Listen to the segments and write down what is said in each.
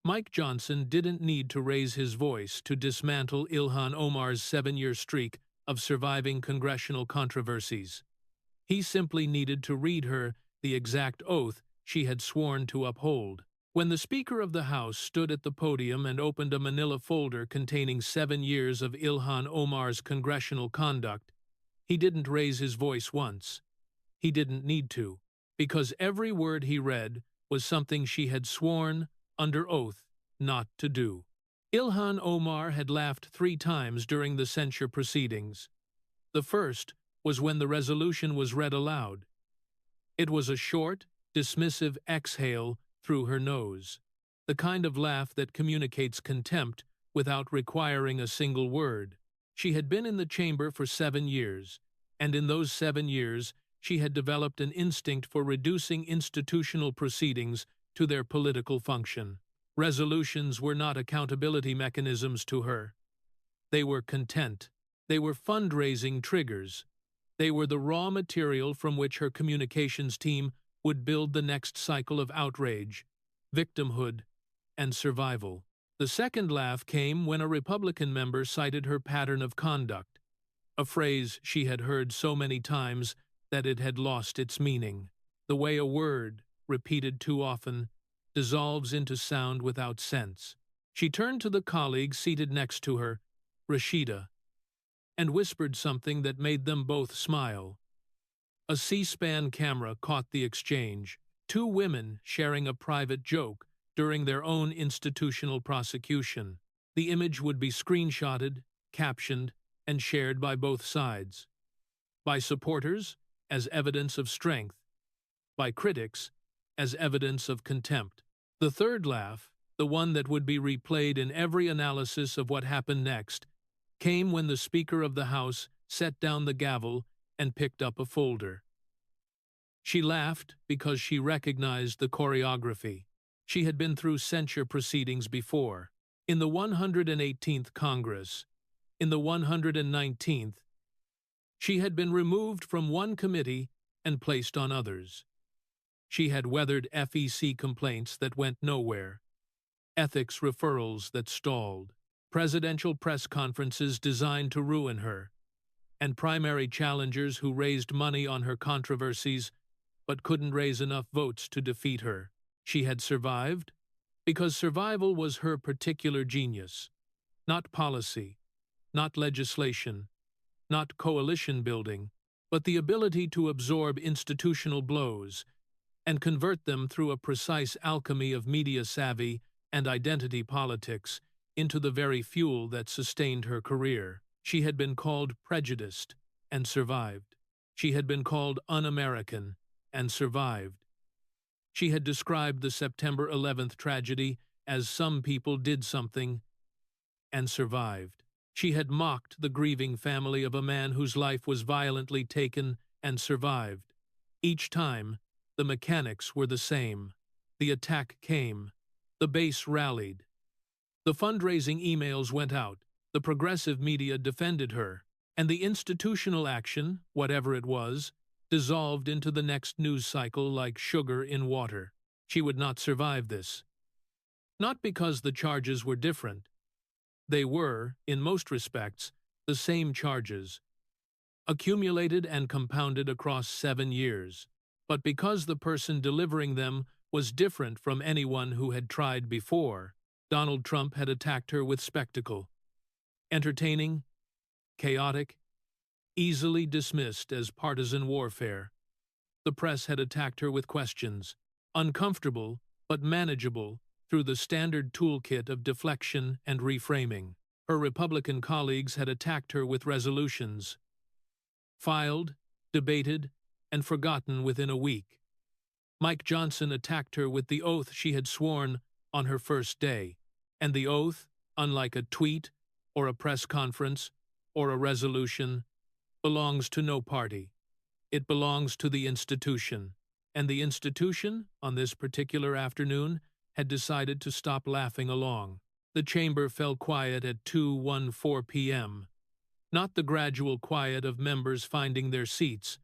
Mike Johnson didn't need to raise his voice to dismantle Ilhan Omar's 7-year streak of surviving congressional controversies. He simply needed to read her the exact oath she had sworn to uphold. When the Speaker of the House stood at the podium and opened a manila folder containing 7 years of Ilhan Omar's congressional conduct, he didn't raise his voice once. He didn't need to, because every word he read was something she had sworn, under oath, not to do. Ilhan Omar had laughed 3 times during the censure proceedings. The first was when the resolution was read aloud. It was a short, dismissive exhale through her nose, the kind of laugh that communicates contempt without requiring a single word. She had been in the chamber for 7 years, and in those 7 years she had developed an instinct for reducing institutional proceedings to their political function. Resolutions were not accountability mechanisms to her. They were content. They were fundraising triggers. They were the raw material from which her communications team would build the next cycle of outrage, victimhood, and survival. The second laugh came when a Republican member cited her pattern of conduct, a phrase she had heard so many times that it had lost its meaning. The way a word, repeated too often, dissolves into sound without sense. She turned to the colleague seated next to her, Rashida, and whispered something that made them both smile. A C-SPAN camera caught the exchange, 2 women sharing a private joke during their own institutional prosecution. The image would be screenshotted, captioned, and shared by both sides. By supporters, as evidence of strength. By critics, as evidence of contempt. The third laugh, the one that would be replayed in every analysis of what happened next, came when the Speaker of the House set down the gavel and picked up a folder. She laughed because she recognized the choreography. She had been through censure proceedings before. In the 118th Congress, in the 119th, she had been removed from one committee and placed on others. She had weathered FEC complaints that went nowhere, ethics referrals that stalled, presidential press conferences designed to ruin her, and primary challengers who raised money on her controversies but couldn't raise enough votes to defeat her. She had survived because survival was her particular genius, not policy, not legislation, not coalition building, but the ability to absorb institutional blows and convert them through a precise alchemy of media savvy and identity politics into the very fuel that sustained her career. She had been called prejudiced and survived. She had been called un-American and survived. She had described the September 11th tragedy as some people did something and survived. She had mocked the grieving family of a man whose life was violently taken and survived. Each time, the mechanics were the same. The attack came. The base rallied. The fundraising emails went out. The progressive media defended her. And the institutional action, whatever it was, dissolved into the next news cycle like sugar in water. She would not survive this. Not because the charges were different. They were, in most respects, the same charges, accumulated and compounded across 7 years, but because the person delivering them was different from anyone who had tried before. Donald Trump had attacked her with spectacle. Entertaining, chaotic, easily dismissed as partisan warfare. The press had attacked her with questions, uncomfortable but manageable through the standard toolkit of deflection and reframing. Her Republican colleagues had attacked her with resolutions, filed, debated, and forgotten within a week. Mike Johnson attacked her with the oath she had sworn on her first day, and the oath, unlike a tweet or a press conference or a resolution, belongs to no party. It belongs to the institution, and the institution, on this particular afternoon, had decided to stop laughing along. The chamber fell quiet at 2:14 p.m., not the gradual quiet of members finding their seats,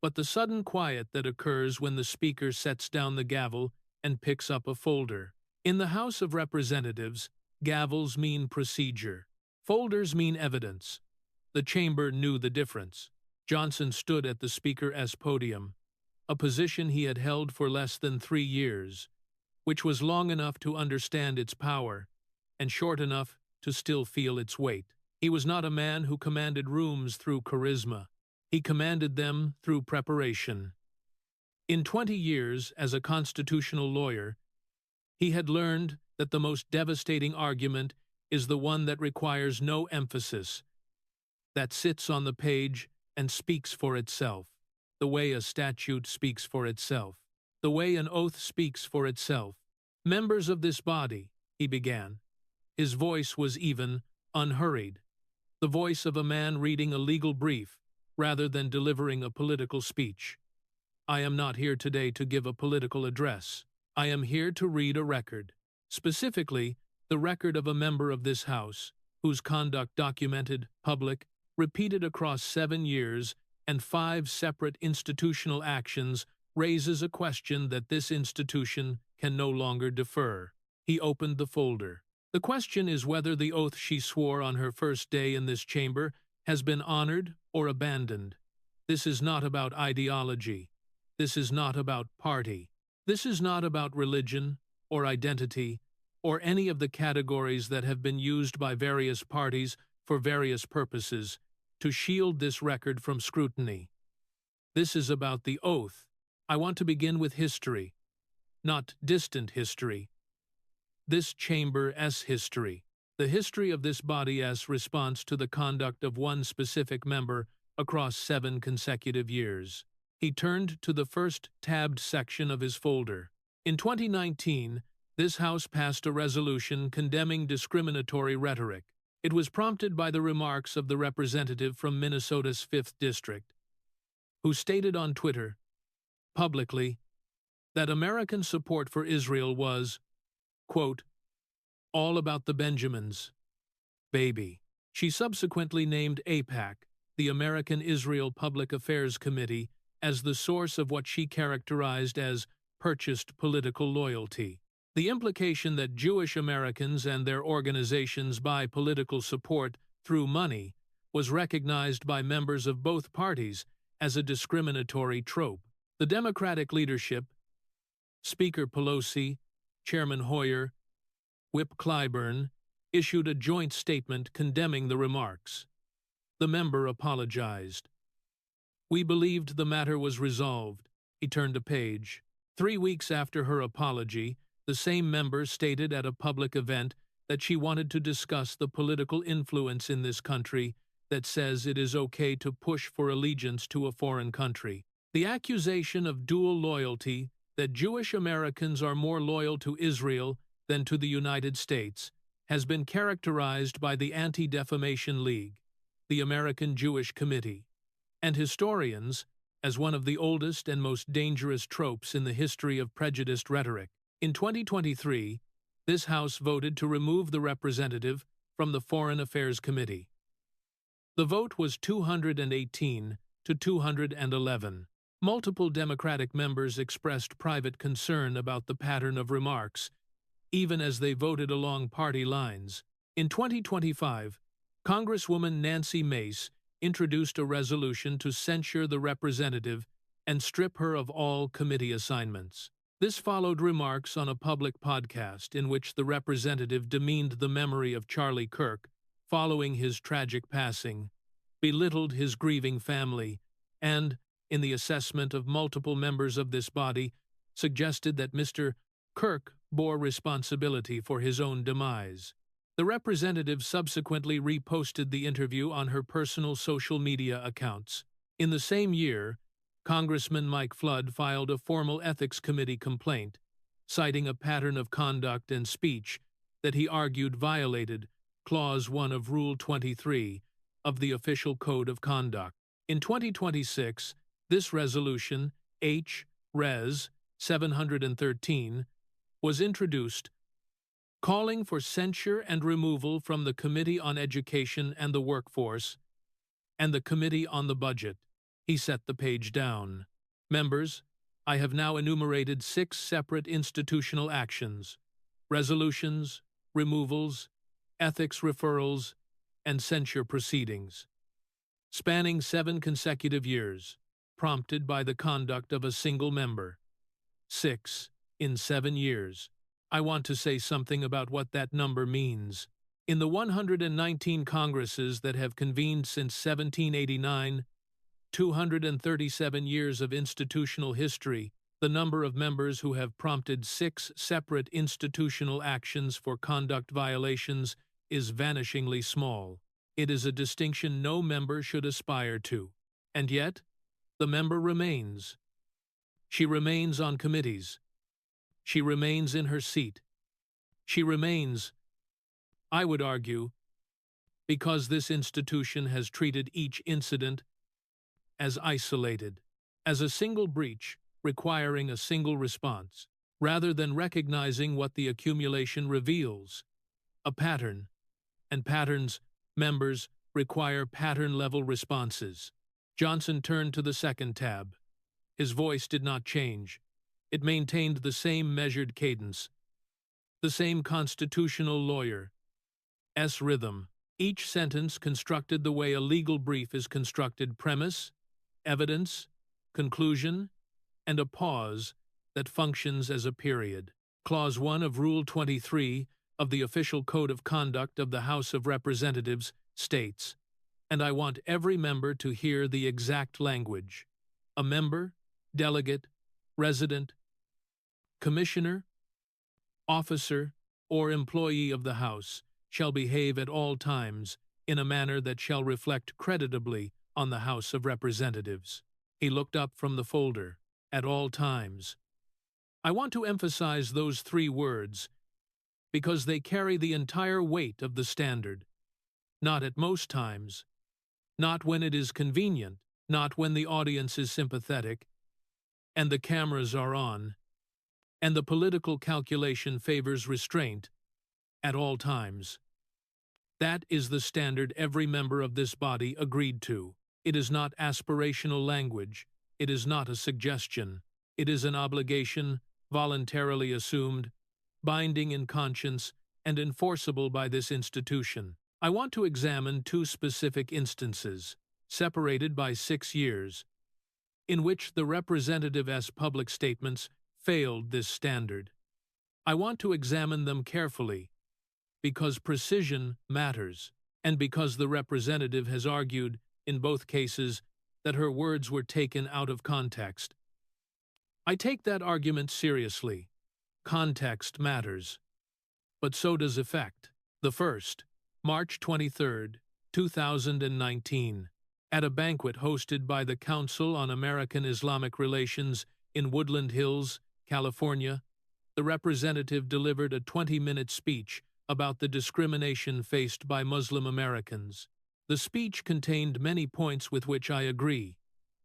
but the sudden quiet that occurs when the speaker sets down the gavel and picks up a folder. In the House of Representatives, gavels mean procedure. Folders mean evidence. The chamber knew the difference. Johnson stood at the Speaker's podium, a position he had held for less than 3 years, which was long enough to understand its power and short enough to still feel its weight. He was not a man who commanded rooms through charisma. He commanded them through preparation. In 20 years as a constitutional lawyer, he had learned that the most devastating argument is the one that requires no emphasis, that sits on the page and speaks for itself, the way a statute speaks for itself, the way an oath speaks for itself. Members of this body, he began. His voice was even, unhurried, the voice of a man reading a legal brief rather than delivering a political speech. I am not here today to give a political address. I am here to read a record, specifically the record of a member of this House, whose conduct documented, public, repeated across 7 years and 5 separate institutional actions raises a question that this institution can no longer defer. He opened the folder. The question is whether the oath she swore on her first day in this chamber has been honored or abandoned. This is not about ideology. This is not about party. This is not about religion or identity or any of the categories that have been used by various parties for various purposes to shield this record from scrutiny. This is about the oath. I want to begin with history, not distant history. This chamber's history, the history of this body's response to the conduct of one specific member across 7 consecutive years. He turned to the first tabbed section of his folder. In 2019, this House passed a resolution condemning discriminatory rhetoric. It was prompted by the remarks of the representative from Minnesota's 5th District, who stated on Twitter, publicly, that American support for Israel was, quote, all about the Benjamins, baby. She subsequently named AIPAC, the American Israel Public Affairs Committee, as the source of what she characterized as purchased political loyalty. The implication that Jewish Americans and their organizations buy political support through money was recognized by members of both parties as a discriminatory trope. The Democratic leadership, Speaker Pelosi, Chairman Hoyer, Whip Clyburn, issued a joint statement condemning the remarks. The member apologized. We believed the matter was resolved. He turned a page. 3 weeks after her apology, the same member stated at a public event that she wanted to discuss the political influence in this country that says it is okay to push for allegiance to a foreign country. The accusation of dual loyalty, that Jewish Americans are more loyal to Israel than to the United States, has been characterized by the Anti-Defamation League, the American Jewish Committee, and historians as one of the oldest and most dangerous tropes in the history of prejudiced rhetoric. In 2023, this House voted to remove the representative from the Foreign Affairs Committee. The vote was 218 to 211. Multiple Democratic members expressed private concern about the pattern of remarks, even as they voted along party lines. In 2025, Congresswoman Nancy Mace introduced a resolution to censure the representative and strip her of all committee assignments. This followed remarks on a public podcast in which the representative demeaned the memory of Charlie Kirk following his tragic passing, belittled his grieving family, and, in the assessment of multiple members of this body, suggested that Mr. Kirk bore responsibility for his own demise. The representative subsequently reposted the interview on her personal social media accounts. In the same year, Congressman Mike Flood filed a formal Ethics Committee complaint, citing a pattern of conduct and speech that he argued violated Clause 1 of Rule 23 of the Official Code of Conduct. In 2026, this resolution, H. Res. 713, was introduced, calling for censure and removal from the Committee on Education and the Workforce and the Committee on the Budget. He set the page down. Members, I have now enumerated 6 separate institutional actions. resolutions, removals, ethics referrals, and censure proceedings, spanning 7 consecutive years, prompted by the conduct of a single member. 6 in 7 years. I want to say something about what that number means. In the 119 Congresses that have convened since 1789, 237 years of institutional history, the number of members who have prompted 6 separate institutional actions for conduct violations is vanishingly small. It is a distinction no member should aspire to. And yet, the member remains. She remains on committees. She remains in her seat. She remains, I would argue, because this institution has treated each incident as isolated, as a single breach requiring a single response, rather than recognizing what the accumulation reveals, a pattern, and patterns, members, require pattern-level responses. Johnson turned to the second tab. His voice did not change. It maintained the same measured cadence, the same constitutional lawyer's rhythm. Each sentence constructed the way a legal brief is constructed: premise, evidence, conclusion, and a pause that functions as a period. Clause 1 of Rule 23 of the Official Code of Conduct of the House of Representatives states, and I want every member to hear the exact language: a member, delegate, resident, commissioner, officer, or employee of the House shall behave at all times in a manner that shall reflect creditably on the House of Representatives. He looked up from the folder. At all times. I want to emphasize those 3 words because they carry the entire weight of the standard. Not at most times, not when it is convenient, not when the audience is sympathetic, and the cameras are on, and the political calculation favors restraint. At all times. That is the standard every member of this body agreed to. It is not aspirational language. It is not a suggestion. It is an obligation, voluntarily assumed, binding in conscience, and enforceable by this institution. I want to examine 2 specific instances, separated by 6 years, in which the representative's public statements failed this standard. I want to examine them carefully, because precision matters, and because the representative has argued, in both cases, that her words were taken out of context. I take that argument seriously. Context matters. But so does effect. The first, March 23, 2019, at a banquet hosted by the Council on American Islamic Relations in Woodland Hills, California, the representative delivered a 20-minute speech about the discrimination faced by Muslim Americans. The speech contained many points with which I agree.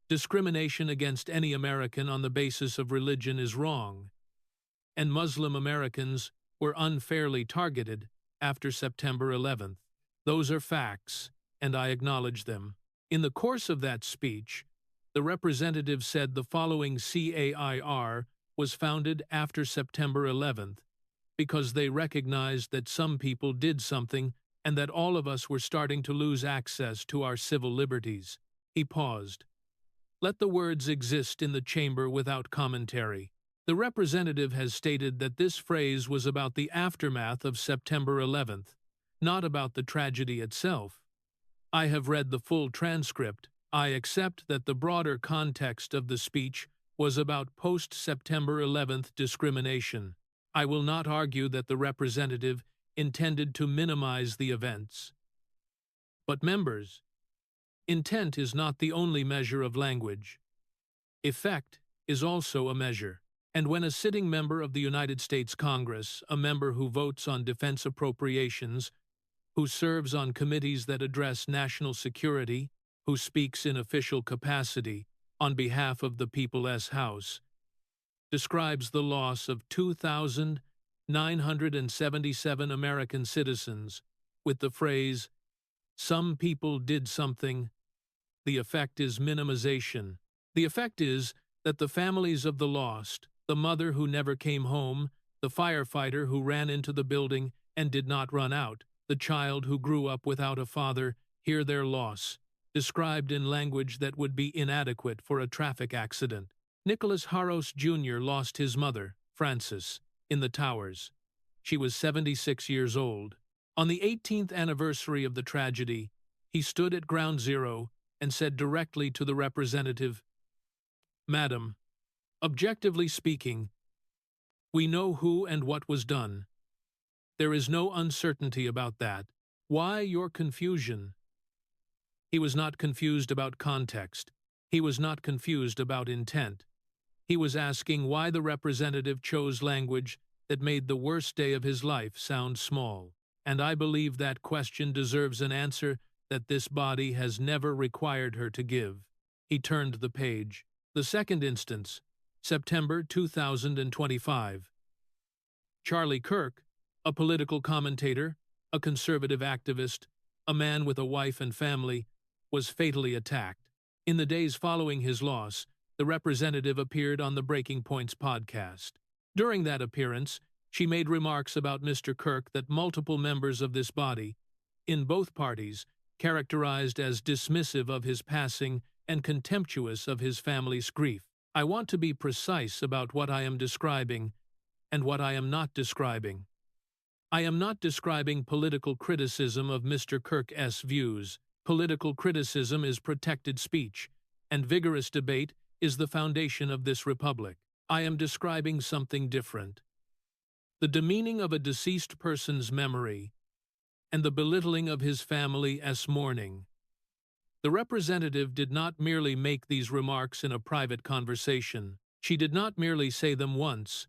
Discrimination against any American on the basis of religion is wrong, and Muslim Americans were unfairly targeted after September 11th. Those are facts, and I acknowledge them. In the course of that speech, the representative said the following: CAIR was founded after September 11th because they recognized that some people did something and that all of us were starting to lose access to our civil liberties. He paused. Let the words exist in the chamber without commentary. The representative has stated that this phrase was about the aftermath of September 11th, not about the tragedy itself. I have read the full transcript. I accept that the broader context of the speech was about post-September 11th discrimination. I will not argue that the representative intended to minimize the events. But members, intent is not the only measure of language. Effect is also a measure. And when a sitting member of the United States Congress, a member who votes on defense appropriations, who serves on committees that address national security, who speaks in official capacity on behalf of the People's House, describes the loss of 2,977 American citizens with the phrase, "Some people did something," the effect is minimization. The effect is that the families of the lost, the mother who never came home, the firefighter who ran into the building and did not run out, the child who grew up without a father, hear their loss, described in language that would be inadequate for a traffic accident. Nicholas Harros Jr. lost his mother, Frances, in the towers. She was 76 years old. On the 18th anniversary of the tragedy, he stood at ground zero and said directly to the representative, "Madam, objectively speaking, we know who and what was done. There is no uncertainty about that. Why your confusion?" He was not confused about context. He was not confused about intent. He was asking why the representative chose language that made the worst day of his life sound small. And I believe that question deserves an answer that this body has never required her to give. He turned the page. The second instance, September 2025. Charlie Kirk, a political commentator, a conservative activist, a man with a wife and family, was fatally attacked. In the days following his loss, the representative appeared on the Breaking Points podcast. During that appearance, she made remarks about Mr. Kirk that multiple members of this body, in both parties, characterized as dismissive of his passing and contemptuous of his family's grief. I want to be precise about what I am describing and what I am not describing. I am not describing political criticism of Mr. Kirk's views. Political criticism is protected speech, and vigorous debate is the foundation of this republic. I am describing something different. The demeaning of a deceased person's memory and the belittling of his family's mourning. The representative did not merely make these remarks in a private conversation. She did not merely say them once,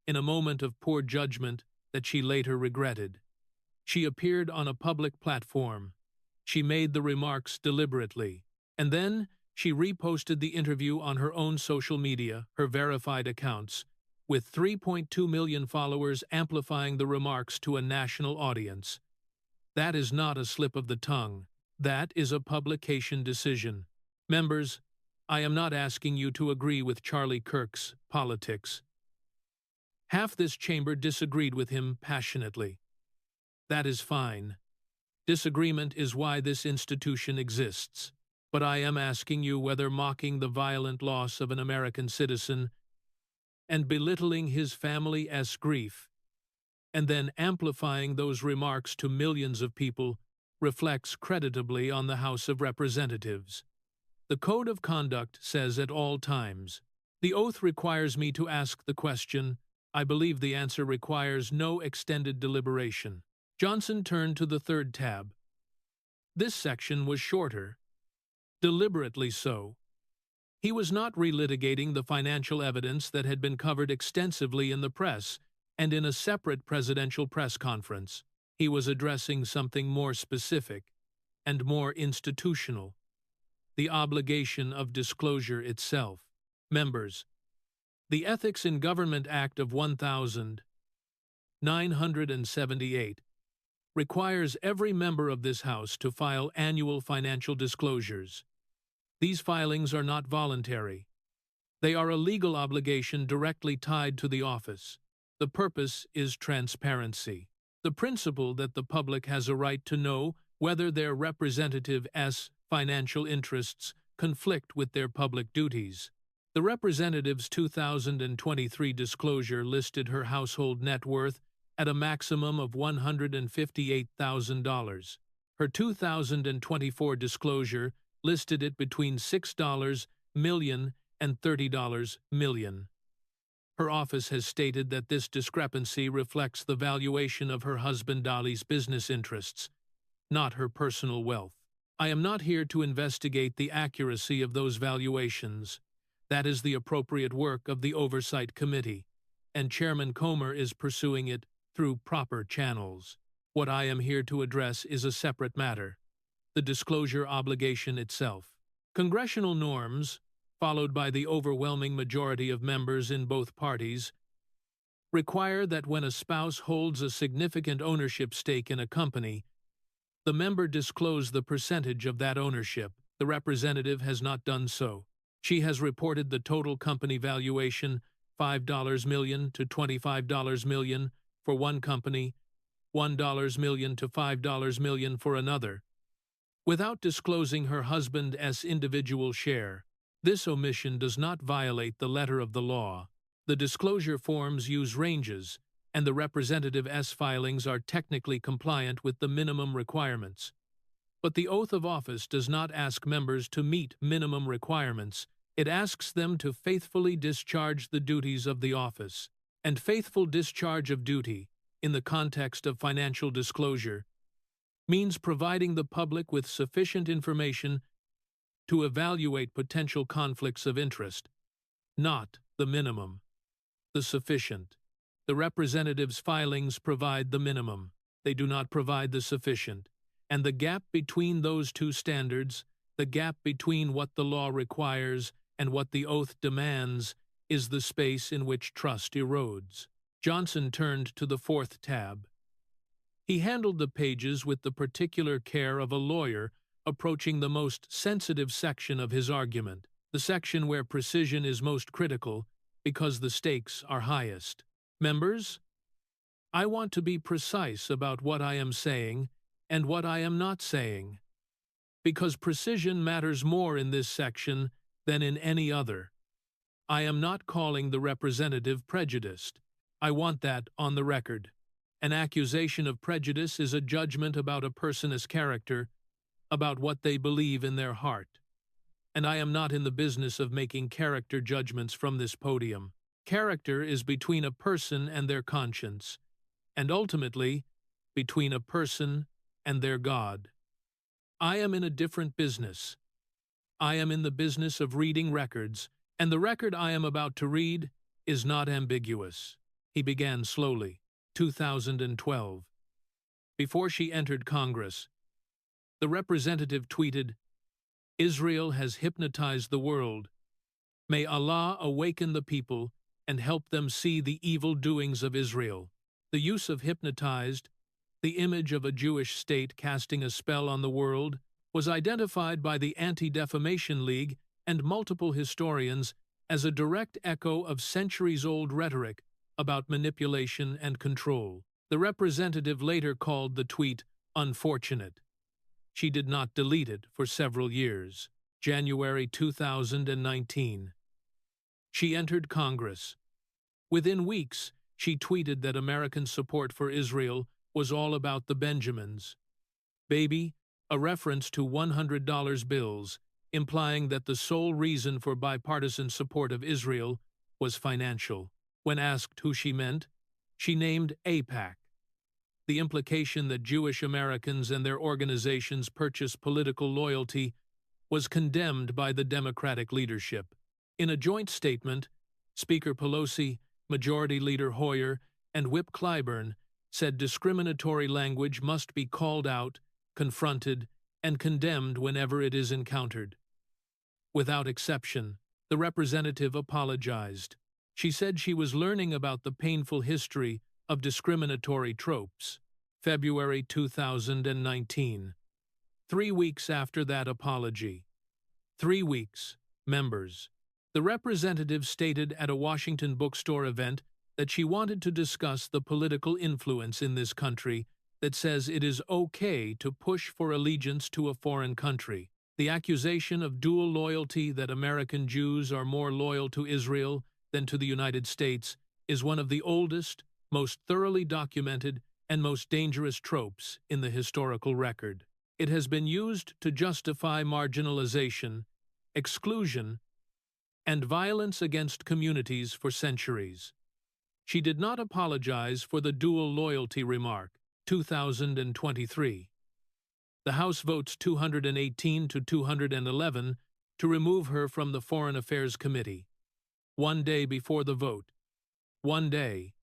in a moment of poor judgment that she later regretted. She appeared on a public platform. She made the remarks deliberately, and then she reposted the interview on her own social media, her verified accounts, with 3.2 million followers amplifying the remarks to a national audience. That is not a slip of the tongue. That is a publication decision. Members, I am not asking you to agree with Charlie Kirk's politics. Half this chamber disagreed with him passionately. That is fine. Disagreement is why this institution exists. But I am asking you whether mocking the violent loss of an American citizen and belittling his family's grief, and then amplifying those remarks to millions of people, reflects creditably on the House of Representatives. The Code of Conduct says at all times, the oath requires me to ask the question. I believe the answer requires no extended deliberation. Johnson turned to the third tab. This section was shorter. Deliberately so. He was not relitigating the financial evidence that had been covered extensively in the press and in a separate presidential press conference. He was addressing something more specific and more institutional, the obligation of disclosure itself. Members, the Ethics in Government Act of 1978 requires every member of this House to file annual financial disclosures. These filings are not voluntary. They are a legal obligation directly tied to the office. The purpose is transparency. The principle that the public has a right to know whether their representative's financial interests conflict with their public duties. The representative's 2023 disclosure listed her household net worth at a maximum of $158,000. Her 2024 disclosure listed it between $6 million and $30 million. Her office has stated that this discrepancy reflects the valuation of her husband Dali's business interests, not her personal wealth. I am not here to investigate the accuracy of those valuations. That is the appropriate work of the Oversight Committee, and Chairman Comer is pursuing it through proper channels. What I am here to address is a separate matter, the disclosure obligation itself. Congressional norms, followed by the overwhelming majority of members in both parties, require that when a spouse holds a significant ownership stake in a company, the member disclose the percentage of that ownership. The representative has not done so. She has reported the total company valuation $5 million to $25 million for one company, $1 million to $5 million for another, without disclosing her husband's individual share. This omission does not violate the letter of the law. The disclosure forms use ranges, and the Representative filings are technically compliant with the minimum requirements. But the oath of office does not ask members to meet minimum requirements. It asks them to faithfully discharge the duties of the office. And faithful discharge of duty, in the context of financial disclosure, means providing the public with sufficient information to evaluate potential conflicts of interest, not the minimum, the sufficient. The representatives' filings provide the minimum. They do not provide the sufficient. And the gap between those two standards, the gap between what the law requires and what the oath demands, is the space in which trust erodes. Johnson turned to the fourth tab. He handled the pages with the particular care of a lawyer approaching the most sensitive section of his argument, the section where precision is most critical because the stakes are highest. Members, I want to be precise about what I am saying and what I am not saying, because precision matters more in this section than in any other. I am not calling the representative prejudiced. I want that on the record. An accusation of prejudice is a judgment about a person's character, about what they believe in their heart. And I am not in the business of making character judgments from this podium. Character is between a person and their conscience, and ultimately, between a person and their God. I am in a different business. I am in the business of reading records, and the record I am about to read is not ambiguous. He began slowly. 2012. Before she entered Congress, the representative tweeted, "Israel has hypnotized the world. May Allah awaken the people and help them see the evil doings of Israel." The use of hypnotized, the image of a Jewish state casting a spell on the world, was identified by the Anti-Defamation League and multiple historians as a direct echo of centuries-old rhetoric about manipulation and control. The representative later called the tweet unfortunate. She did not delete it for several years. January 2019. She entered Congress. Within weeks, she tweeted that American support for Israel was all about the Benjamins. Baby, a reference to $100 bills, implying that the sole reason for bipartisan support of Israel was financial. When asked who she meant, she named AIPAC. The implication that Jewish Americans and their organizations purchase political loyalty was condemned by the Democratic leadership. In a joint statement, Speaker Pelosi, Majority Leader Hoyer, and Whip Clyburn said discriminatory language must be called out, confronted, and condemned whenever it is encountered. Without exception, the representative apologized. She said she was learning about the painful history of discriminatory tropes. February 2019. 3 weeks after that apology. 3 weeks, members. The representative stated at a Washington bookstore event that she wanted to discuss the political influence in this country that says it is okay to push for allegiance to a foreign country. The accusation of dual loyalty that American Jews are more loyal to Israel than to the United States is one of the oldest, most thoroughly documented, and most dangerous tropes in the historical record. It has been used to justify marginalization, exclusion, and violence against communities for centuries. She did not apologize for the dual loyalty remark. 2023. The House votes 218 to 211 to remove her from the Foreign Affairs Committee. 1 day before the vote, 1 day,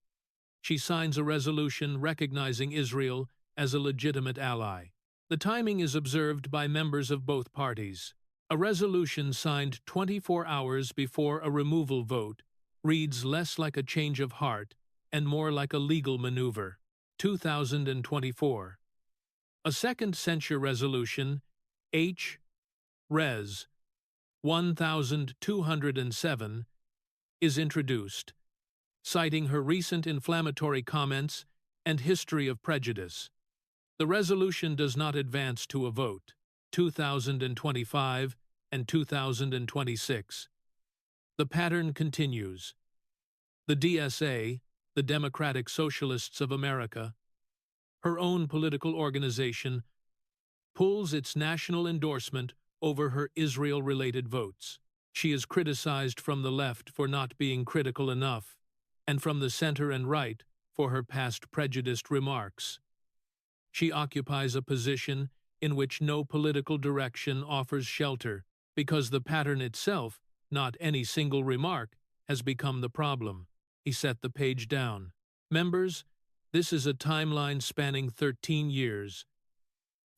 she signs a resolution recognizing Israel as a legitimate ally. The timing is observed by members of both parties. A resolution signed 24 hours before a removal vote reads less like a change of heart and more like a legal maneuver. 2024. A second censure resolution, H. Res. 1207, is introduced. citing her recent inflammatory comments and history of prejudice. The resolution does not advance to a vote. 2025 and 2026. The pattern continues. The DSA, the Democratic Socialists of America, her own political organization, pulls its national endorsement over her Israel-related votes. She is criticized from the left for not being critical enough, and from the center and right for her past prejudiced remarks. She occupies a position in which no political direction offers shelter, because the pattern itself, not any single remark, has become the problem. He set the page down. Members, this is a timeline spanning 13 years.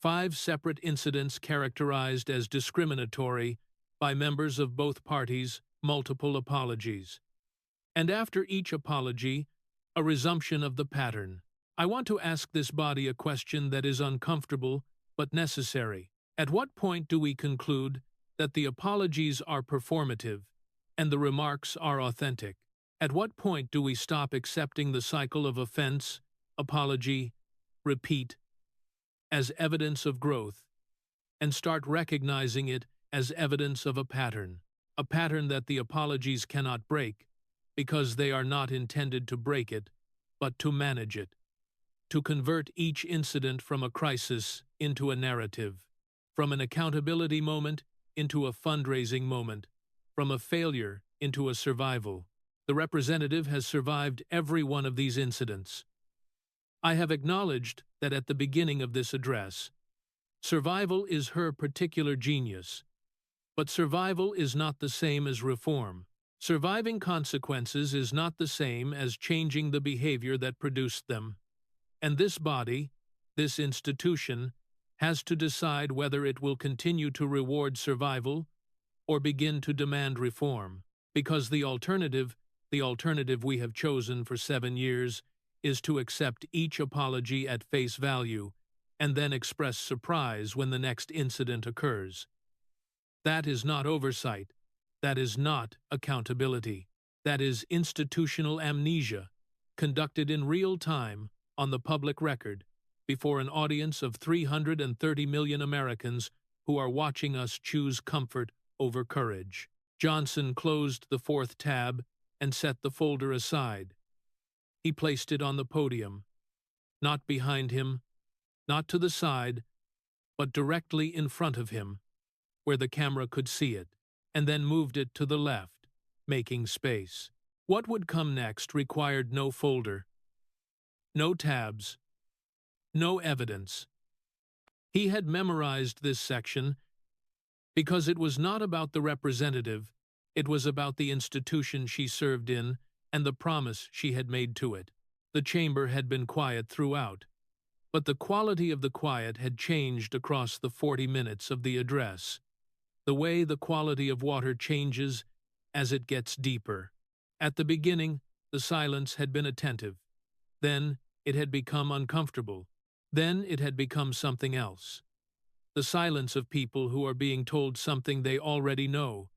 5 separate incidents characterized as discriminatory by members of both parties, multiple apologies. And after each apology, a resumption of the pattern. I want to ask this body a question that is uncomfortable but necessary. At what point do we conclude that the apologies are performative and the remarks are authentic? At what point do we stop accepting the cycle of offense, apology, repeat, as evidence of growth, and start recognizing it as evidence of a pattern that the apologies cannot break, because they are not intended to break it, but to manage it, to convert each incident from a crisis into a narrative, from an accountability moment into a fundraising moment, from a failure into a survival. The representative has survived every one of these incidents. I have acknowledged that at the beginning of this address, survival is her particular genius, but survival is not the same as reform. Surviving consequences is not the same as changing the behavior that produced them. And this body, this institution, has to decide whether it will continue to reward survival or begin to demand reform, because the alternative we have chosen for 7 years, is to accept each apology at face value and then express surprise when the next incident occurs. That is not oversight. That is not accountability. That is institutional amnesia, conducted in real time on the public record before an audience of 330 million Americans who are watching us choose comfort over courage. Johnson closed the 4th tab and set the folder aside. He placed it on the podium, not behind him, not to the side, but directly in front of him, where the camera could see it, and then moved it to the left, making space. What would come next required no folder, no tabs, no evidence. He had memorized this section because it was not about the representative, it was about the institution she served in and the promise she had made to it. The chamber had been quiet throughout, but the quality of the quiet had changed across the 40 minutes of the address, the way the quality of water changes as it gets deeper. At the beginning, the silence had been attentive. Then it had become uncomfortable. Then it had become something else. The silence of people who are being told something they already know,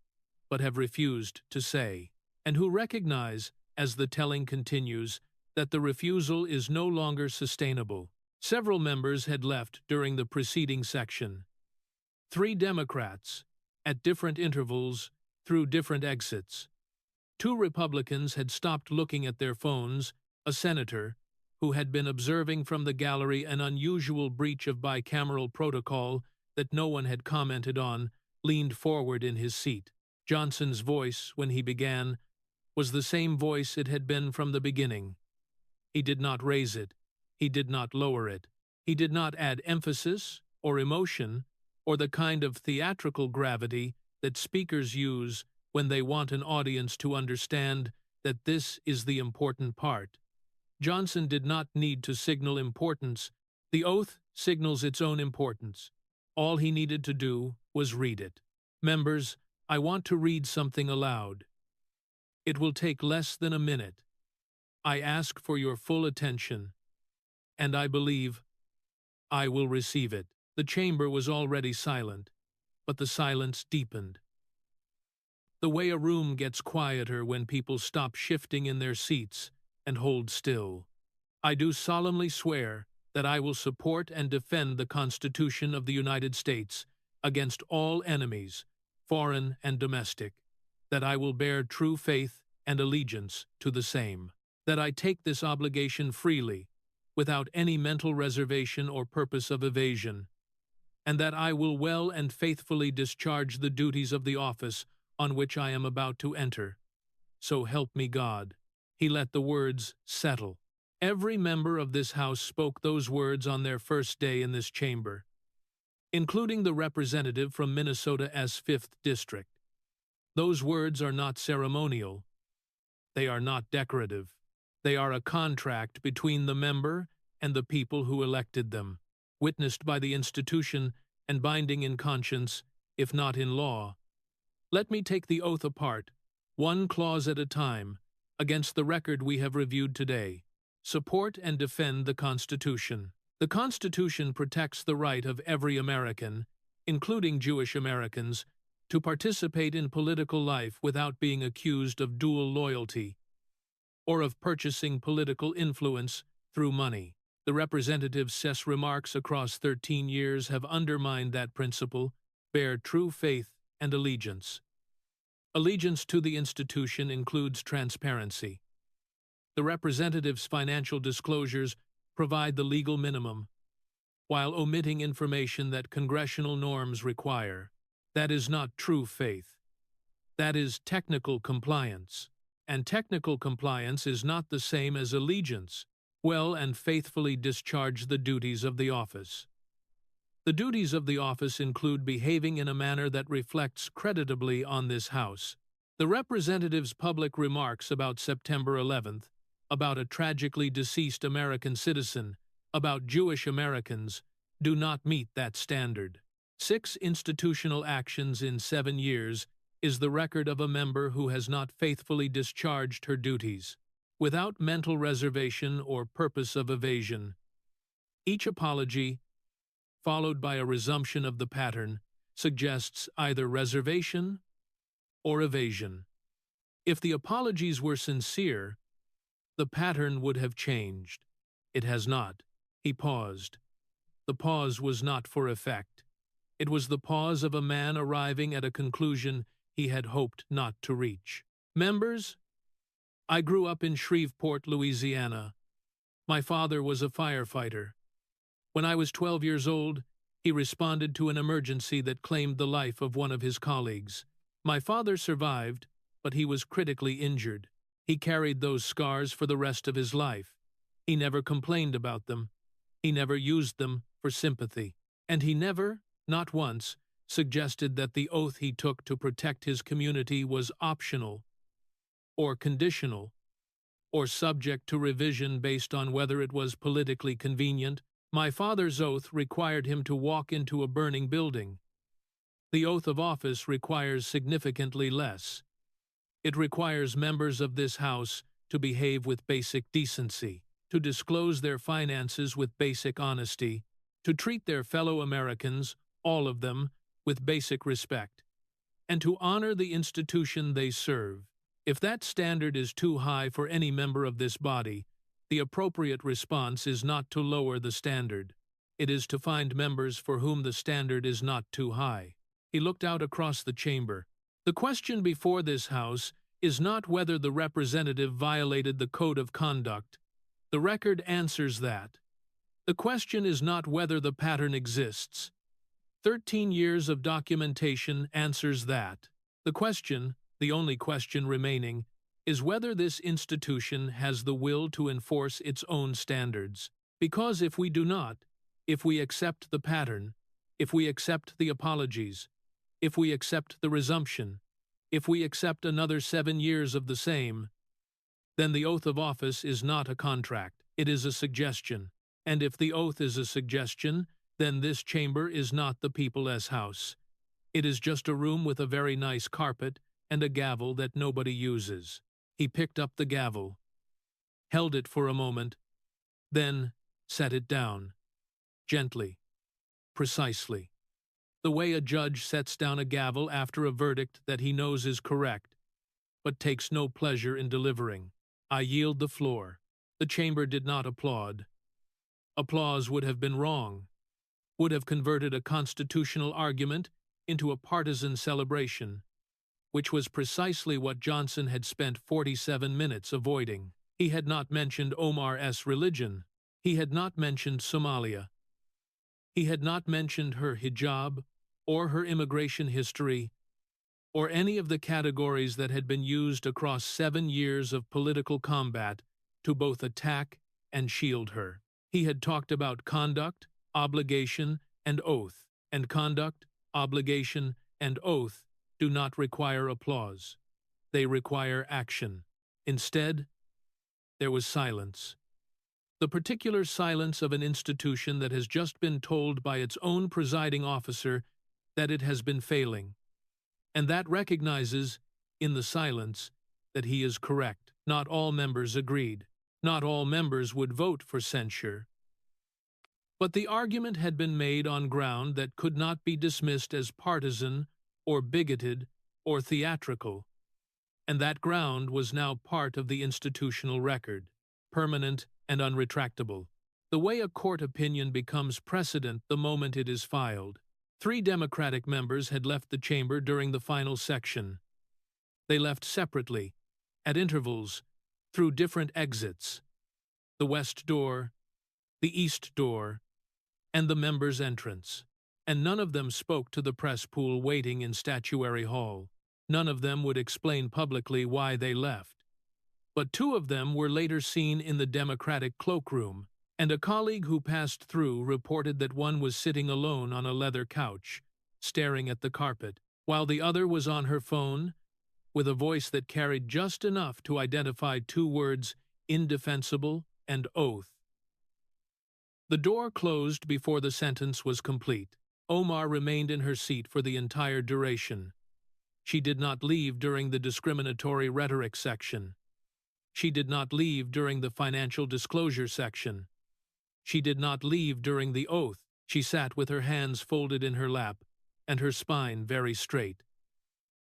but have refused to say, and who recognize, as the telling continues, that the refusal is no longer sustainable. Several members had left during the preceding section. 3 Democrats, at different intervals, through different exits. 2 Republicans had stopped looking at their phones. A senator, who had been observing from the gallery an unusual breach of bicameral protocol that no one had commented on, leaned forward in his seat. Johnson's voice, when he began, was the same voice it had been from the beginning. He did not raise it. He did not lower it. He did not add emphasis or emotion or the kind of theatrical gravity that speakers use when they want an audience to understand that this is the important part. Johnson did not need to signal importance. The oath signals its own importance. All he needed to do was read it. Members, I want to read something aloud. It will take less than a minute. I ask for your full attention, and I believe I will receive it. The chamber was already silent, but the silence deepened. the way a room gets quieter when people stop shifting in their seats and hold still. I do solemnly swear that I will support and defend the Constitution of the United States against all enemies, foreign and domestic, that I will bear true faith and allegiance to the same, that I take this obligation freely, without any mental reservation or purpose of evasion, and that I will well and faithfully discharge the duties of the office on which I am about to enter. So help me God. He let the words settle. Every member of this House spoke those words on their first day in this chamber, including the representative from Minnesota's 5th District. Those words are not ceremonial. They are not decorative. They are a contract between the member and the people who elected them, witnessed by the institution and binding in conscience, if not in law. Let me take the oath apart, one clause at a time, against the record we have reviewed today. Support and defend the Constitution. The Constitution protects the right of every American, including Jewish Americans, to participate in political life without being accused of dual loyalty or of purchasing political influence through money. The representative's remarks across 13 years have undermined that principle. Bear true faith and allegiance. Allegiance to the institution includes transparency. The representative's financial disclosures provide the legal minimum, while omitting information that congressional norms require. That is not true faith. That is technical compliance. And technical compliance is not the same as allegiance. Well and faithfully discharge the duties of the office. The duties of the office include behaving in a manner that reflects creditably on this House. The representative's public remarks about September 11th, about a tragically deceased American citizen, about Jewish Americans, do not meet that standard. 6 institutional actions in 7 years is the record of a member who has not faithfully discharged her duties, without mental reservation or purpose of evasion. Each apology, followed by a resumption of the pattern, suggests either reservation or evasion. If the apologies were sincere, the pattern would have changed. It has not. He paused. The pause was not for effect. It was the pause of a man arriving at a conclusion he had hoped not to reach. Members, I grew up in Shreveport, Louisiana. My father was a firefighter. When I was 12 years old, he responded to an emergency that claimed the life of one of his colleagues. My father survived, but he was critically injured. He carried those scars for the rest of his life. He never complained about them. He never used them for sympathy. And he never, not once, suggested that the oath he took to protect his community was optional, or conditional, or subject to revision based on whether it was politically convenient. My father's oath required him to walk into a burning building. The oath of office requires significantly less. It requires members of this House to behave with basic decency, to disclose their finances with basic honesty, to treat their fellow Americans, all of them, with basic respect, and to honor the institution they serve. If that standard is too high for any member of this body, the appropriate response is not to lower the standard. It is to find members for whom the standard is not too high. He looked out across the chamber. The question before this House is not whether the representative violated the code of conduct. The record answers that. The question is not whether the pattern exists. 13 years of documentation answers that. The question, the only question remaining, is whether this institution has the will to enforce its own standards. Because if we do not, if we accept the pattern, if we accept the apologies, if we accept the resumption, if we accept another 7 years of the same, then the oath of office is not a contract, it is a suggestion. And if the oath is a suggestion, then this chamber is not the people's house. It is just a room with a very nice carpet and a gavel that nobody uses. He picked up the gavel, held it for a moment, then set it down, gently, precisely. The way a judge sets down a gavel after a verdict that he knows is correct, but takes no pleasure in delivering. I yield the floor. The chamber did not applaud. Applause would have been wrong, would have converted a constitutional argument into a partisan celebration, which was precisely what Johnson had spent 47 minutes avoiding. He had not mentioned Omar's religion. He had not mentioned Somalia. He had not mentioned her hijab or her immigration history or any of the categories that had been used across 7 years of political combat to both attack and shield her. He had talked about conduct, obligation, and oath, and conduct, obligation, and oath do not require applause. They require action. Instead, there was silence. The particular silence of an institution that has just been told by its own presiding officer that it has been failing, and that recognizes, in the silence, that he is correct. Not all members agreed. Not all members would vote for censure. But the argument had been made on ground that could not be dismissed as partisan or bigoted or theatrical, and that ground was now part of the institutional record, permanent and unretractable. The way a court opinion becomes precedent the moment it is filed. 3 Democratic members had left the chamber during the final section. They left separately, at intervals, through different exits: the west door, the east door, and the members' entrance. And none of them spoke to the press pool waiting in Statuary Hall. None of them would explain publicly why they left. But 2 of them were later seen in the Democratic cloakroom, and a colleague who passed through reported that one was sitting alone on a leather couch, staring at the carpet, while the other was on her phone, with a voice that carried just enough to identify 2 words, indefensible and oath. The door closed before the sentence was complete. Omar remained in her seat for the entire duration. She did not leave during the discriminatory rhetoric section. She did not leave during the financial disclosure section. She did not leave during the oath. She sat with her hands folded in her lap and her spine very straight.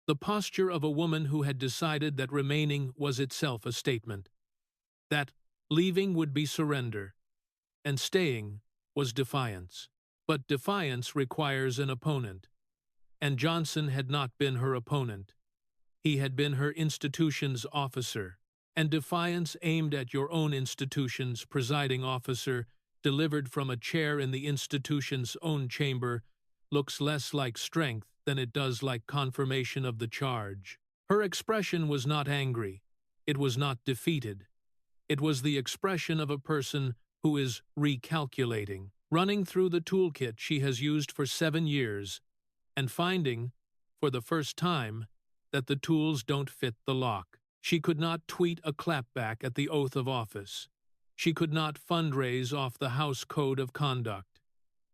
The posture of a woman who had decided that remaining was itself a statement, that leaving would be surrender, and staying was defiance. But defiance requires an opponent, and Johnson had not been her opponent. He had been her institution's officer, and defiance aimed at your own institution's presiding officer, delivered from a chair in the institution's own chamber, looks less like strength than it does like confirmation of the charge. Her expression was not angry. It was not defeated. It was the expression of a person who is recalculating, running through the toolkit she has used for 7 years, and finding, for the first time, that the tools don't fit the lock. She could not tweet a clapback at the oath of office. She could not fundraise off the House Code of Conduct.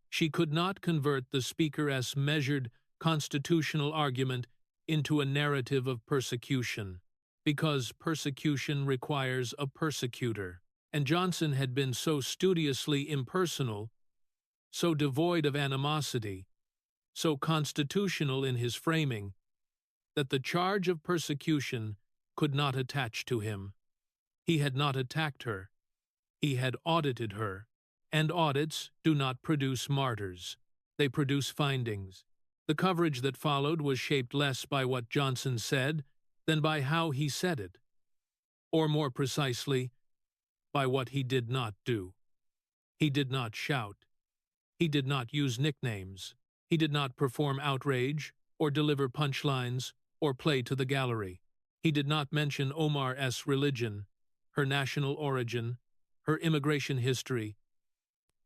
She could not convert the Speaker's measured constitutional argument into a narrative of persecution, because persecution requires a persecutor. And Johnson had been so studiously impersonal, so devoid of animosity, so constitutional in his framing, that the charge of persecution could not attach to him. He had not attacked her. He had audited her, and audits do not produce martyrs. They produce findings. The coverage that followed was shaped less by what Johnson said than by how he said it, or more precisely, by what he did not do. He did not shout. He did not use nicknames. He did not perform outrage, or deliver punchlines, or play to the gallery. He did not mention Omar's religion, her national origin, her immigration history,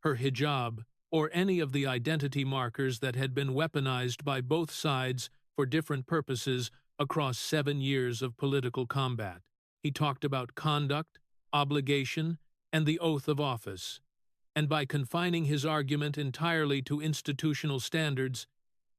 her hijab, or any of the identity markers that had been weaponized by both sides for different purposes across 7 years of political combat. He talked about conduct, obligation, and the oath of office, and by confining his argument entirely to institutional standards,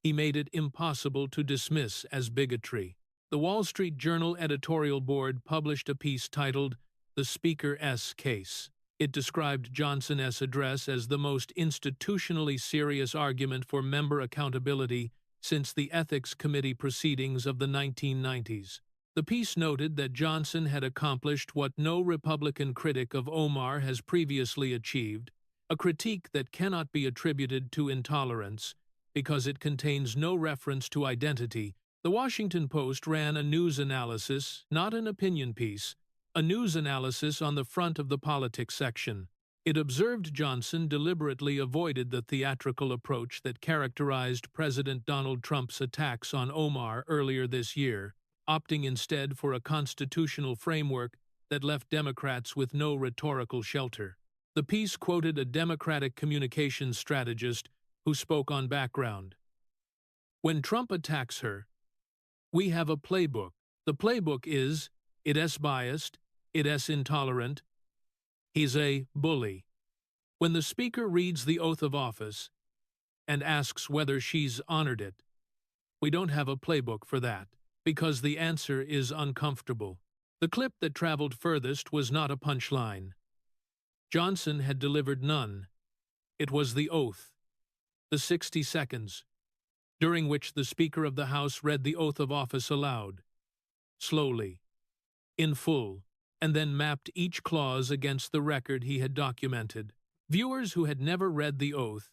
he made it impossible to dismiss as bigotry. The Wall Street Journal editorial board published a piece titled "The Speaker's Case." It described Johnson's address as the most institutionally serious argument for member accountability since the Ethics Committee proceedings of the 1990s. The piece noted that Johnson had accomplished what no Republican critic of Omar has previously achieved, a critique that cannot be attributed to intolerance because it contains no reference to identity. The Washington Post ran a news analysis, not an opinion piece, a news analysis on the front of the politics section. It observed Johnson deliberately avoided the theatrical approach that characterized President Donald Trump's attacks on Omar earlier this year, opting instead for a constitutional framework that left Democrats with no rhetorical shelter. The piece quoted a Democratic communications strategist who spoke on background. When Trump attacks her, we have a playbook. The playbook is, it is biased, it is intolerant, he's a bully. When the Speaker reads the oath of office and asks whether she's honored it, we don't have a playbook for that, because the answer is uncomfortable. The clip that traveled furthest was not a punchline. Johnson had delivered none. It was the oath, the 60 seconds, during which the Speaker of the House read the oath of office aloud, slowly, in full, and then mapped each clause against the record he had documented. Viewers who had never read the oath,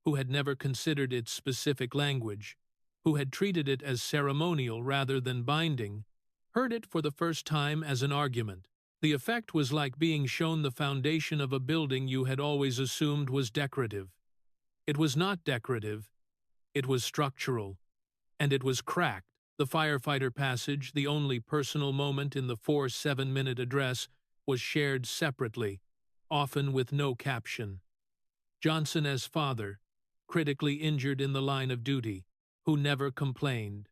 who had never considered its specific language, who had treated it as ceremonial rather than binding, heard it for the first time as an argument. The effect was like being shown the foundation of a building you had always assumed was decorative. It was not decorative, it was structural, and it was cracked. The firefighter passage, the only personal moment in the 4 7-minute address, was shared separately, often with no caption. Johnson as father, critically injured in the line of duty, who never complained,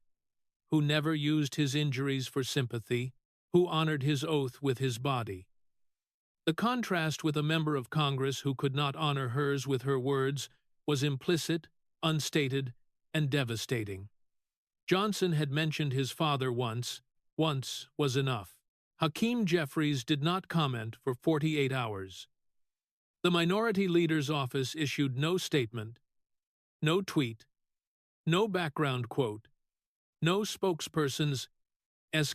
who never used his injuries for sympathy, who honored his oath with his body. The contrast with a member of Congress who could not honor hers with her words was implicit, unstated, and devastating. Johnson had mentioned his father once. Once was enough. Hakeem Jeffries did not comment for 48 hours. The Minority Leader's office issued no statement, no tweet, no background quote, no spokesperson's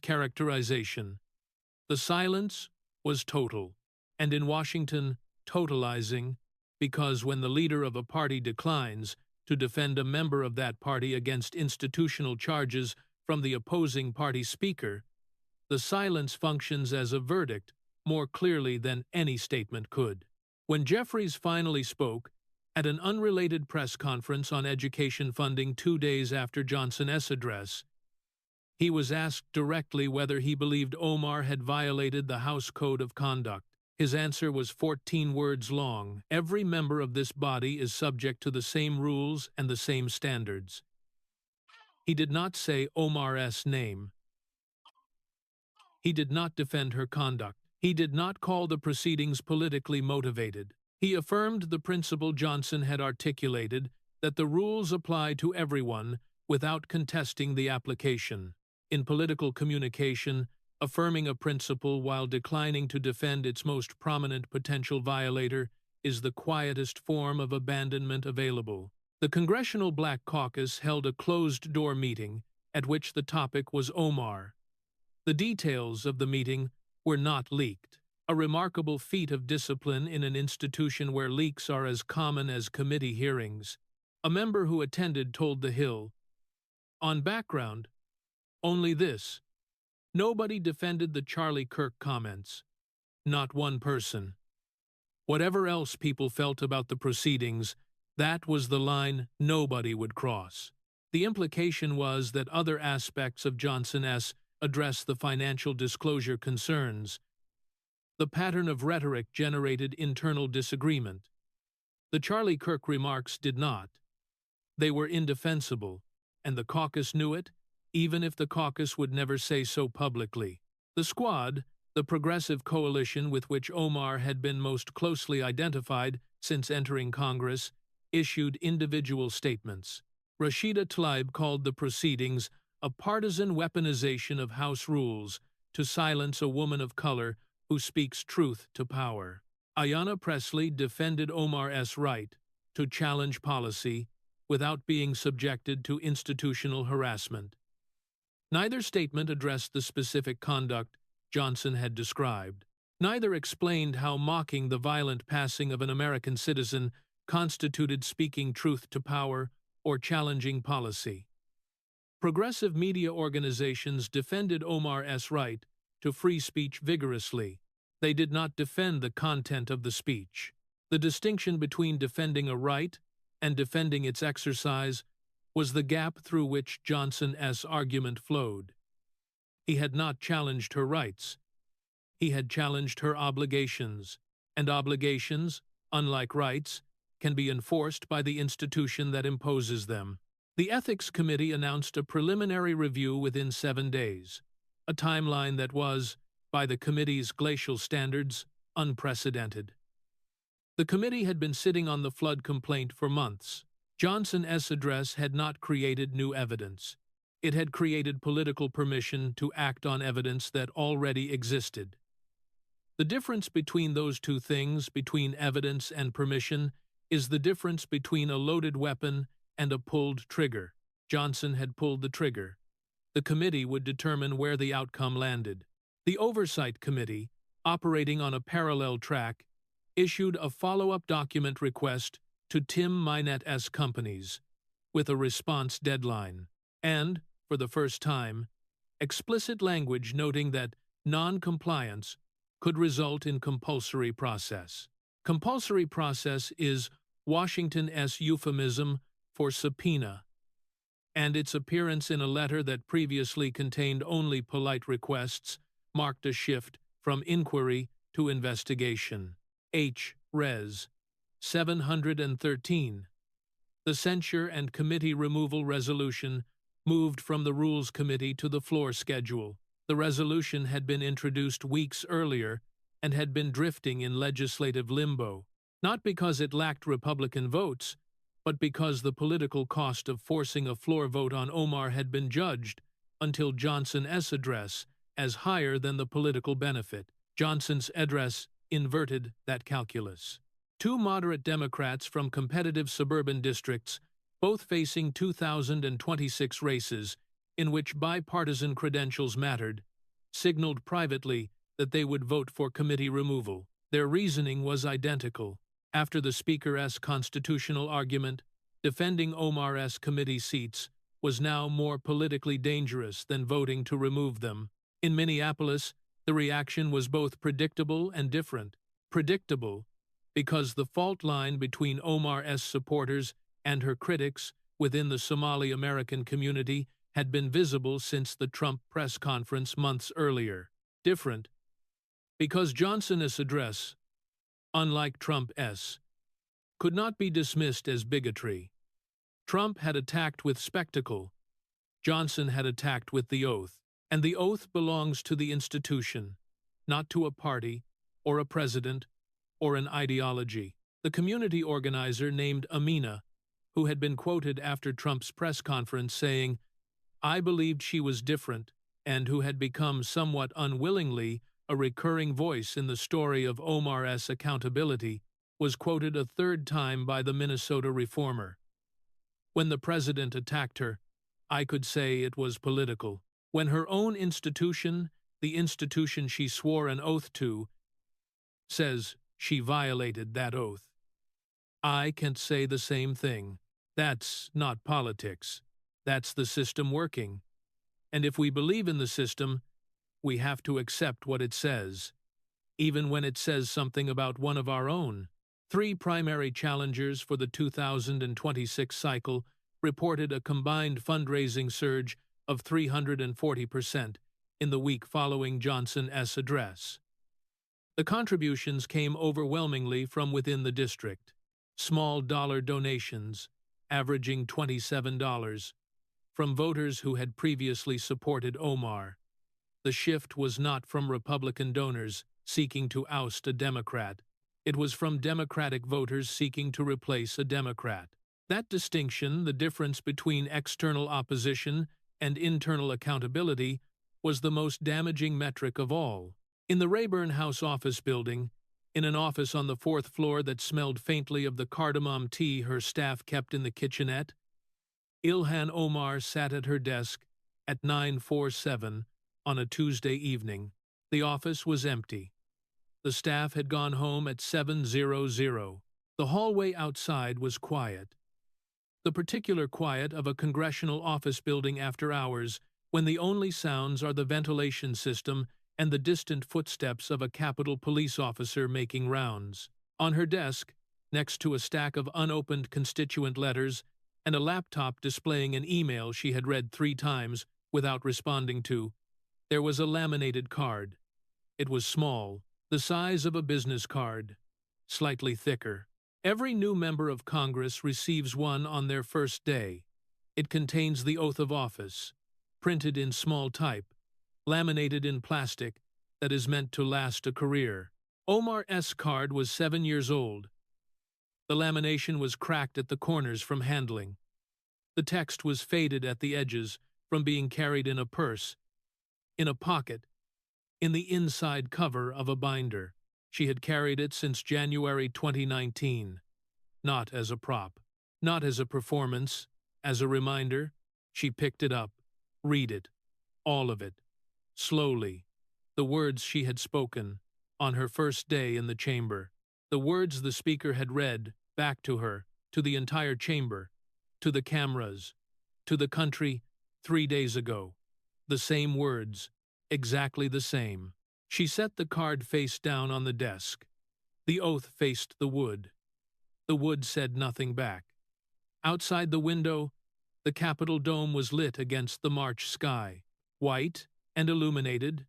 characterization. The silence was total, and in Washington, totalizing, because when the leader of a party declines to defend a member of that party against institutional charges from the opposing party speaker, the silence functions as a verdict more clearly than any statement could. When Jeffries finally spoke, at an unrelated press conference on education funding 2 days after Johnson's address, he was asked directly whether he believed Omar had violated the House Code of Conduct. His answer was 14 words long. Every member of this body is subject to the same rules and the same standards. He did not say Omar's name. He did not defend her conduct. He did not call the proceedings politically motivated. He affirmed the principle Johnson had articulated, that the rules apply to everyone without contesting the application. In political communication, affirming a principle while declining to defend its most prominent potential violator is the quietest form of abandonment available. The Congressional Black Caucus held a closed-door meeting at which the topic was Omar. The details of the meeting were not leaked, a remarkable feat of discipline in an institution where leaks are as common as committee hearings. A member who attended told The Hill, on background, only this. Nobody defended the Charlie Kirk comments. Not one person. Whatever else people felt about the proceedings, that was the line nobody would cross. The implication was that other aspects of Johnson's address, the financial disclosure concerns. The pattern of rhetoric generated internal disagreement. The Charlie Kirk remarks did not. They were indefensible, and the caucus knew it, even if the caucus would never say so publicly. The Squad, the progressive coalition with which Omar had been most closely identified since entering Congress, issued individual statements. Rashida Tlaib called the proceedings a partisan weaponization of House rules to silence a woman of color who speaks truth to power. Ayanna Pressley defended Omar's right to challenge policy without being subjected to institutional harassment. Neither statement addressed the specific conduct Johnson had described. Neither explained how mocking the violent passing of an American citizen constituted speaking truth to power or challenging policy. Progressive media organizations defended Omar's right to free speech vigorously. They did not defend the content of the speech. The distinction between defending a right and defending its exercise was the gap through which Johnson's argument flowed. He had not challenged her rights. He had challenged her obligations, and obligations, unlike rights, can be enforced by the institution that imposes them. The Ethics Committee announced a preliminary review within 7 days, a timeline that was, by the committee's glacial standards, unprecedented. The committee had been sitting on the flood complaint for months. Johnson's address had not created new evidence. It had created political permission to act on evidence that already existed. The difference between those two things, between evidence and permission, is the difference between a loaded weapon and a pulled trigger. Johnson had pulled the trigger. The committee would determine where the outcome landed. The Oversight Committee, operating on a parallel track, issued a follow-up document request to Tim Mynett's companies, with a response deadline, and, for the first time, explicit language noting that non-compliance could result in compulsory process. Compulsory process is Washington's euphemism for subpoena, and its appearance in a letter that previously contained only polite requests marked a shift from inquiry to investigation. H. Res. 713. The censure and committee removal resolution moved from the Rules Committee to the floor schedule. The resolution had been introduced weeks earlier and had been drifting in legislative limbo, not because it lacked Republican votes, but because the political cost of forcing a floor vote on Omar had been judged, until Johnson's address, as higher than the political benefit. Johnson's address inverted that calculus. Two moderate Democrats from competitive suburban districts, both facing 2026 races in which bipartisan credentials mattered, signaled privately that they would vote for committee removal. Their reasoning was identical. After the Speaker's constitutional argument, defending Omar's committee seats was now more politically dangerous than voting to remove them. In Minneapolis, the reaction was both predictable and different. Predictable, because the fault line between Omar's supporters and her critics within the Somali American community had been visible since the Trump press conference months earlier. Different, because Johnson's address, unlike Trump's, could not be dismissed as bigotry. Trump had attacked with spectacle. Johnson had attacked with the oath, and the oath belongs to the institution, not to a party, or a president, or an ideology. The community organizer named Amina, who had been quoted after Trump's press conference saying, "I believed she was different," and who had become somewhat unwillingly a recurring voice in the story of Omar's accountability, was quoted a third time by the Minnesota reformer. When the president attacked her, I could say it was political. When her own institution, the institution she swore an oath to, says she violated that oath, I can't say the same thing. That's not politics. That's the system working. And if we believe in the system, we have to accept what it says, even when it says something about one of our own. 3 primary challengers for the 2026 cycle reported a combined fundraising surge of 340% in the week following Johnson's address. The contributions came overwhelmingly from within the district. Small dollar donations, averaging $27, from voters who had previously supported Omar. The shift was not from Republican donors seeking to oust a Democrat. It was from Democratic voters seeking to replace a Democrat. That distinction, the difference between external opposition and internal accountability, was the most damaging metric of all. In the Rayburn House office building, In an office on the fourth floor that smelled faintly of the cardamom tea her staff kept in the kitchenette, Ilhan Omar sat at her desk at 9:47 on a Tuesday evening. The office was empty. The staff had gone home at 7:00. The hallway outside was quiet. The particular quiet of a congressional office building after hours, when the only sounds are the ventilation system and the distant footsteps of a Capitol police officer making rounds. On her desk, next to a stack of unopened constituent letters and a laptop displaying an email she had read 3 times without responding to, there was a laminated card. It was small, the size of a business card, slightly thicker. Every new member of Congress receives one on their first day. It contains the oath of office, printed in small type, laminated in plastic that is meant to last a career. Omar's card was 7 years old. The lamination was cracked at the corners from handling. The text was faded at the edges from being carried in a purse, in a pocket, in the inside cover of a binder. She had carried it since January 2019. Not as a prop, not as a performance, as a reminder. She picked it up. Read it. All of it. Slowly. The words she had spoken on her first day in the chamber. The words the speaker had read back to her, to the entire chamber, to the cameras, to the country 3 days ago. The same words. Exactly the same. She set the card face down on the desk. The oath faced the wood. The wood said nothing back. Outside the window, the Capitol dome was lit against the March sky, white and illuminated,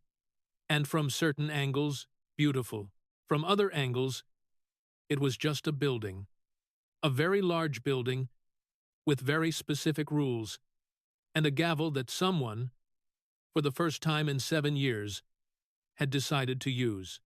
and from certain angles, beautiful. From other angles, it was just a building. A very large building, with very specific rules, and a gavel that someone, for the first time in 7 years, had decided to use.